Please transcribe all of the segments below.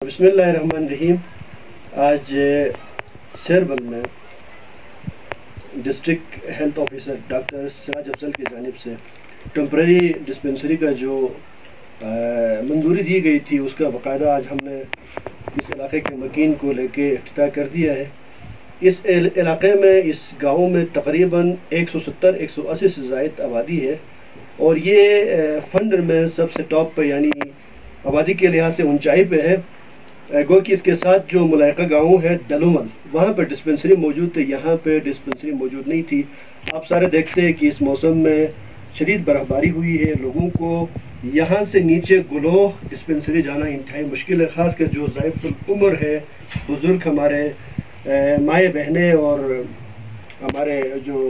बिस्मिल्लाहिर्रहमानिर्रहीम। आज शेरबल में district health officer doctor Siraj Afzal की जानिब से टेम्परेरी डिस्पेंसरी का जो मंजूरी दी गई थी उसका बाकायदा आज हमने इस इलाके के मकीन को लेके इफ्तिताह कर दिया है। इस इलाके में इस गांव में तकरीबन 170-180 से ज़ायद आबादी है और ये फंड में सबसे टॉप पे यानी आबादी के लिहाज से ऊंचाई पे है। गो कि इसके साथ जो मुलायका गाँव है डलुमल, वहाँ पर डिस्पेंसरी मौजूद थी, यहाँ पे डिस्पेंसरी मौजूद नहीं थी। आप सारे देखते हैं कि इस मौसम में शदीद बर्फबारी हुई है, लोगों को यहाँ से नीचे गुलोह डिस्पेंसरी जाना इंतहाई मुश्किल है। ख़ास कर जो ज़ाइफ़ुल उम्र है, बुज़ुर्ग हमारे माए बहनें और हमारे जो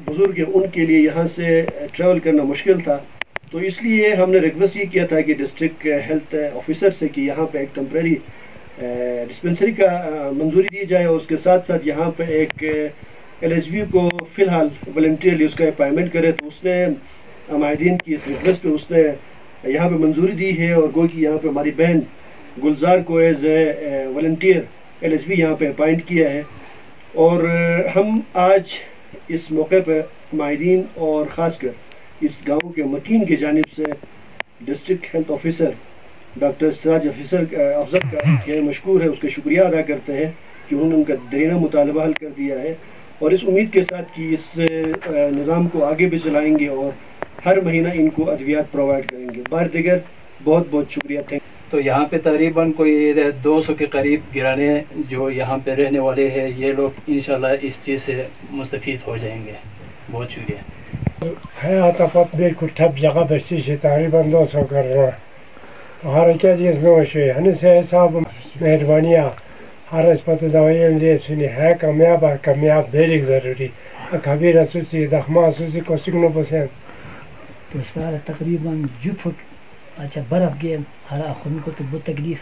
बुज़ुर्ग हैं, उनके लिए यहाँ से ट्रैवल करना मुश्किल था। तो इसलिए हमने रिक्वेस्ट ये किया था कि डिस्ट्रिक्ट हेल्थ ऑफिसर से कि यहाँ पे एक टेम्परेरी डिस्पेंसरी का मंजूरी दी जाए और उसके साथ साथ यहाँ पे एक LHV को फ़िलहाल वॉलंटियरली उसका अपॉइंटमेंट करे। तो उसने अमायदीन की इस रिक्वेस्ट पे उसने यहाँ पे मंजूरी दी है और गो कि यहाँ पे हमारी बहन गुलजार को एज ए वॉलंटियर LHV यहाँ पे अपॉइंट किया है। और हम आज इस मौके पर अमायदीन और ख़ास कर इस गाँव के मकीन की जानिब से district health officer doctor Siraj Afzal का मशकूर है, उसका शुक्रिया अदा करते हैं कि उन्होंने उनका दरीना मुतालबा हल कर दिया है और इस उम्मीद के साथ कि इस निज़ाम को आगे भी चलाएंगे और हर महीना इनको अद्वियात प्रोवाइड करेंगे। बार दिगर बहुत बहुत शुक्रिया। थैंक। तो यहाँ पे तकरीबन कोई 200 के करीब गिराने जो यहाँ पे रहने वाले हैं, ये लोग इंशाल्लाह इस चीज़ से मुस्तफ़ीद हो जाएंगे। बहुत शुक्रिया। है आतफत बिल्कुल ठप जगह बस्ती से तकरीबन 200 कर रहा है। तो हर क्या चीज़ नोशे हन से सब मेहरबानियाँ हर अस्पत दवाइयाँ जे सुनी है कामयाब देरी ज़रूरी कभी रसूसी दखमा सूसी को सिग्नो पसंद तो इस बार तकरीबन जो फुट अच्छा बर्फ़ गए हरा खुद को तो बहुत तकलीफ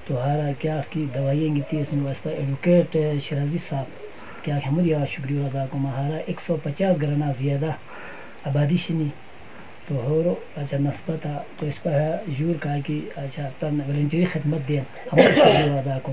तो हरा क्या की दवाइयाँ की थी इसमें इस पर एडवोकेट शराजी साहब क्या हमारी शुक्रिया अदा को हरा 150 घराना ज़्यादा आबादी शनी तो हो अच्छा नस्बत तो इस पर जूर का कि अच्छा तन वॉलंटियरी खिदमत दें हमारी शुक्रिया अदा को।